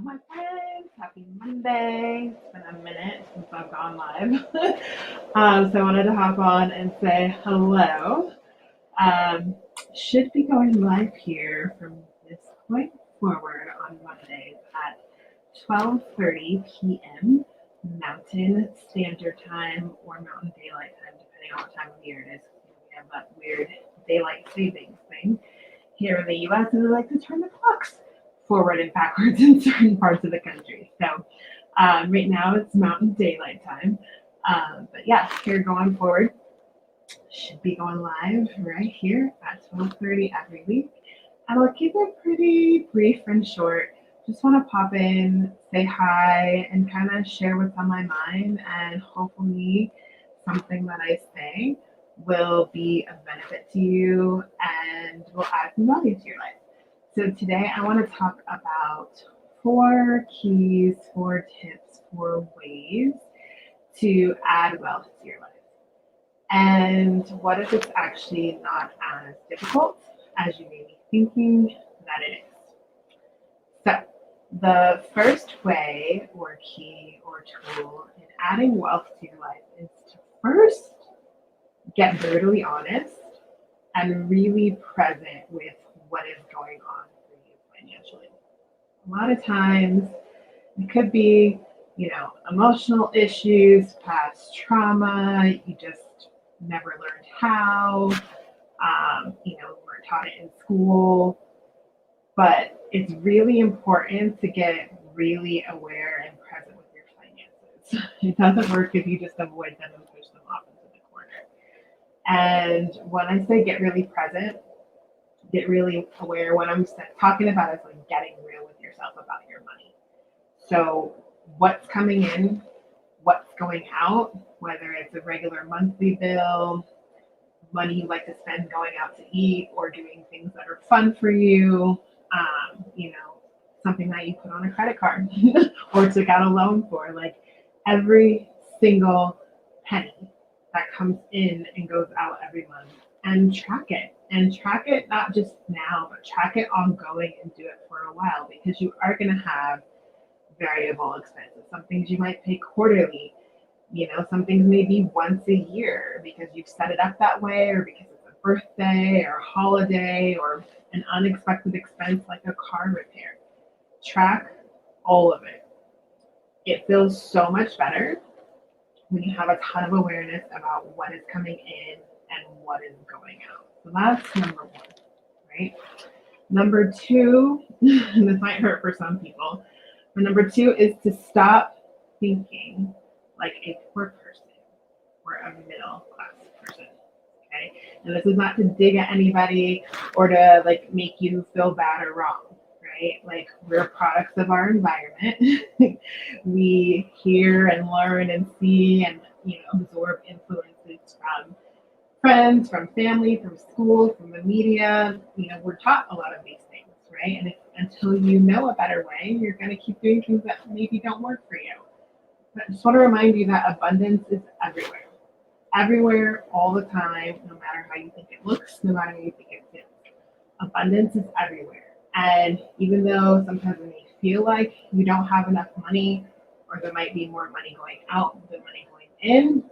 my friends. Happy Monday. It's been a minute since I've gone live. So I wanted to hop on and say hello. Um, should be going live here from this point forward on Mondays at 12:30 p.m. Mountain Standard Time or Mountain Daylight Time, depending on what time of year it is. We have that weird daylight savings thing here in the US, and they like to turn the clocks forward and backwards in certain parts of the country. So right now it's Mountain Daylight Time. But yeah, here going forward, should be going live right here at 12:30 every week. And I'll keep it pretty brief and short. Just want to pop in, say hi, and kind of share what's on my mind. And hopefully, something that I say will be of benefit to you and will add some value to your life. So, today I want to talk about four keys, four tips, four ways to add wealth to your life. And what if it's actually not as difficult as you may be thinking that it is? So, the first way or key or tool in adding wealth to your life is to first get brutally honest and really present with what is going on for you financially. A lot of times it could be, emotional issues, past trauma, you just never learned how, weren't taught it in school. But it's really important to get really aware and present with your finances. It doesn't work if you just avoid them and push them off into the corner. And when I say get really present, get really aware, what I'm talking about is like getting real with yourself about your money. So what's coming in, what's going out, whether it's a regular monthly bill, money you like to spend going out to eat or doing things that are fun for you, something that you put on a credit card or took out a loan for, like every single penny that comes in and goes out every month, and track it not just now, but track it ongoing and do it for a while, because you are going to have variable expenses. Some things you might pay quarterly, some things maybe once a year because you've set it up that way, or because it's a birthday or a holiday or an unexpected expense like a car repair. Track all of it. It feels so much better when you have a ton of awareness about what is coming in and what is going out. So that's number one, right? Number two, and this might hurt for some people, but number two is to stop thinking like a poor person or a middle class person. Okay. And this is not to dig at anybody or to like make you feel bad or wrong, right? Like, we're products of our environment. We hear and learn and see and absorb influences from friends, from family, from school, from the media. We're taught a lot of these things, right? And until you know a better way, you're going to keep doing things that maybe don't work for you. But I just want to remind you that abundance is everywhere. Everywhere, all the time, no matter how you think it looks, no matter how you think it feels. Abundance is everywhere. And even though sometimes it may feel like you don't have enough money, or there might be more money going out than money going in,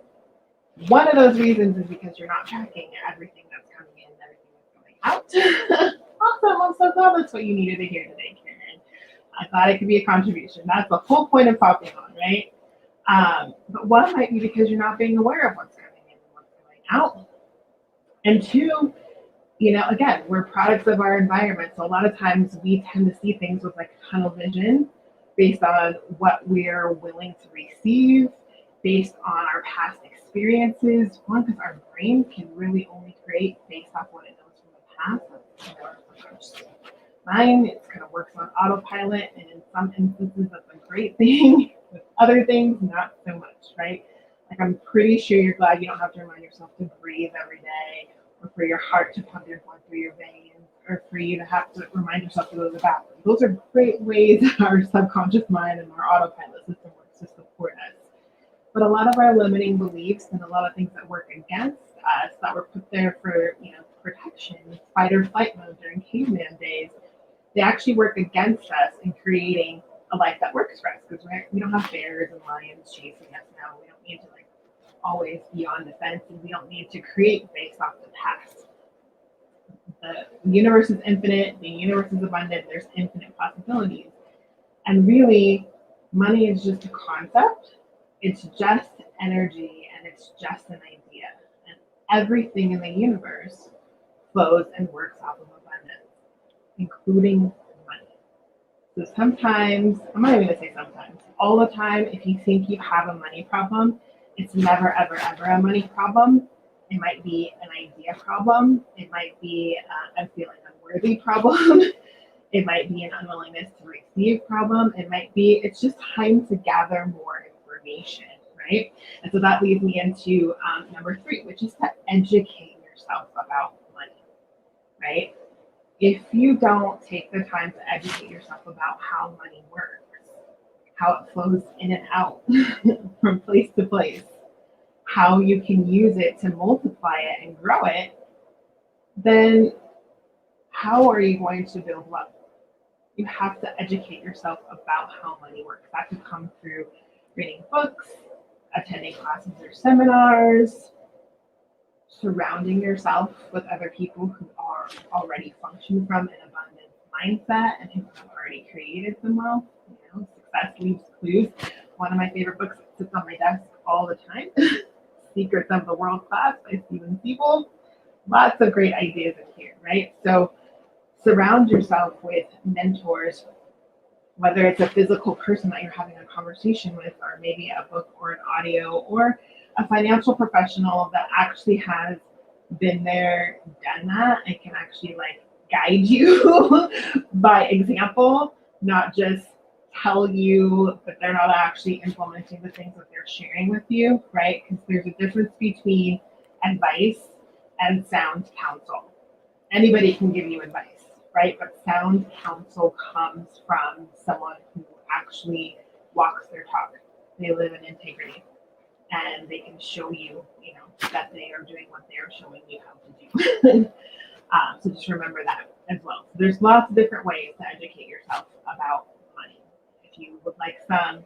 one of those reasons is because you're not tracking everything that's coming in and everything that's going out. Awesome. I'm so glad that's what you needed to hear today, Karen. I thought it could be a contribution. That's the whole point of popping on, right? But one might be because you're not being aware of what's coming in and what's going out. And two, again, we're products of our environment. So a lot of times we tend to see things with like tunnel vision based on what we're willing to receive, based on our past experiences. One, because our brain can really only create based off what it knows from the past. That's our subconscious mind. It kind of works on autopilot, and in some instances that's a great thing. With other things, not so much, right? Like, I'm pretty sure you're glad you don't have to remind yourself to breathe every day, or for your heart to pump your blood through your veins, or for you to have to remind yourself to go to the bathroom. Those are great ways our subconscious mind and our autopilot system works to support us. But a lot of our limiting beliefs and a lot of things that work against us, that were put there for protection, fight or flight mode during caveman days, they actually work against us in creating a life that works for us, because we don't have bears and lions chasing us now. We don't need to like always be on defense, and we don't need to create based off the past. The universe is infinite, the universe is abundant, there's infinite possibilities. And really, money is just a concept, it's just energy, and it's just an idea. And everything in the universe flows and works off of abundance, including money. So sometimes, I'm not even gonna say sometimes, all the time, if you think you have a money problem, it's never, ever, ever a money problem. It might be an idea problem. It might be a feeling unworthy problem. It might be an unwillingness to receive problem. It might be, it's just time to gather more information, right? And so that leads me into number 3, which is to educate yourself about money, right? If you don't take the time to educate yourself about how money works, how it flows in and out from place to place, how you can use it to multiply it and grow it, then how are you going to build wealth? You have to educate yourself about how money works. That could come through reading books, attending classes or seminars, surrounding yourself with other people who are already functioning from an abundant mindset and who have already created some wealth. Success leaves clues. One of my favorite books that sits on my desk all the time, Secrets of the World Class by Steven Siebel. Lots of great ideas in here, right? So surround yourself with mentors, whether it's a physical person that you're having a conversation with, or maybe a book or an audio, or a financial professional that actually has been there, done that, and can actually like guide you by example, not just tell you that they're not actually implementing the things that they're sharing with you, right? Because there's a difference between advice and sound counsel. Anybody can give you advice, right? But sound counsel comes from someone who actually walks their talk. They live in integrity, and they can show you, that they are doing what they are showing you how to do. So just remember that as well. So there's lots of different ways to educate yourself about money. If you would like some,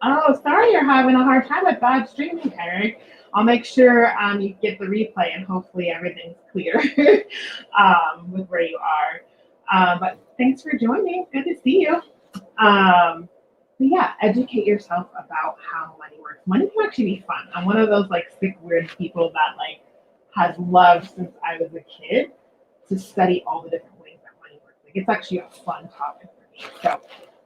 oh, sorry you're having a hard time with bad streaming, Eric. I'll make sure you get the replay and hopefully everything's clear with where you are. But thanks for joining. Good to see you. But yeah, educate yourself about how money works. Money can actually be fun. I'm one of those like sick, weird people that like has loved since I was a kid to study all the different ways that money works. Like it's actually a fun topic for me. So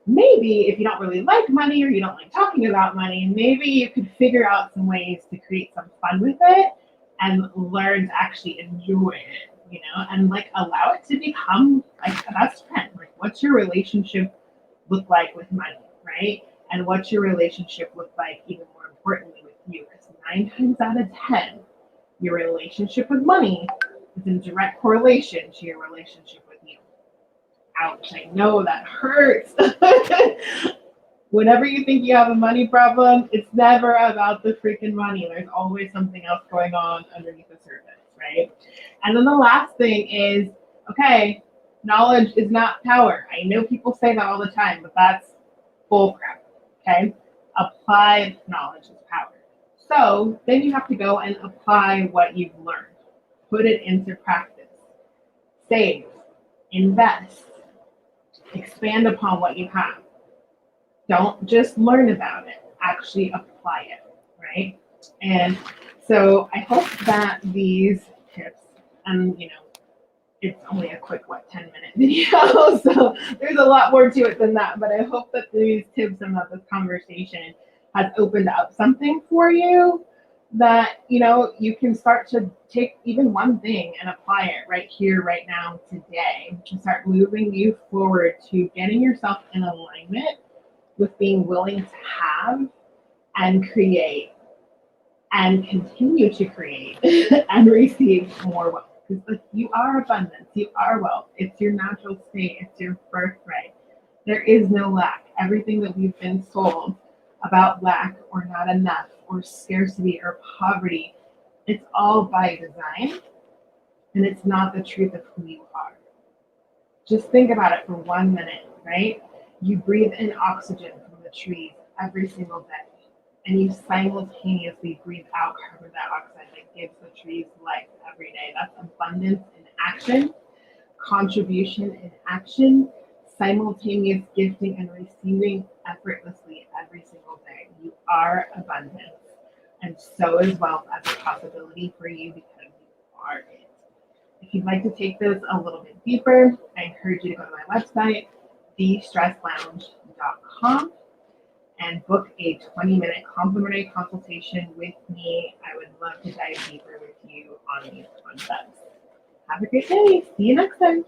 maybe if you don't really like money or you don't like talking about money, maybe you could figure out some ways to create some fun with it and learn to actually enjoy it, and like allow it to become like a best friend. Like what's your relationship look like with money, right? And what's your relationship look like even more importantly with you? Because 9 times out of 10, your relationship with money is in direct correlation to your relationship with you. Ouch, I know that hurts. Whenever you think you have a money problem, it's never about the freaking money. There's always something else going on underneath the surface, right? And then the last thing is, okay, knowledge is not power. I know people say that all the time, but that's bull crap, okay? Applied knowledge is power. So then you have to go and apply what you've learned. Put it into practice. Save, invest, expand upon what you have. Don't just learn about it, actually apply it, right? And so I hope that these tips, and it's only a quick, 10-minute video, so there's a lot more to it than that, but I hope that these tips and that this conversation has opened up something for you that, you can start to take even one thing and apply it right here, right now, today, to start moving you forward to getting yourself in alignment with being willing to have and create and continue to create and receive more wealth. Because you are abundance, you are wealth. It's your natural state, it's your birthright. There is no lack. Everything that we've been sold about lack or not enough or scarcity or poverty, it's all by design, and it's not the truth of who you are. Just think about it for 1 minute, right? You breathe in oxygen from the trees every single day, and you simultaneously breathe out carbon dioxide that gives the trees life every day. That's abundance in action, contribution in action, simultaneous gifting and receiving effortlessly every single day. You are abundance, and so is wealth as a possibility for you because you are it. If you'd like to take this a little bit deeper, I encourage you to go to my website, thestresslounge.com, and book a 20-minute complimentary consultation with me. I would love to dive deeper with you on these concepts. Have a great day. See you next time.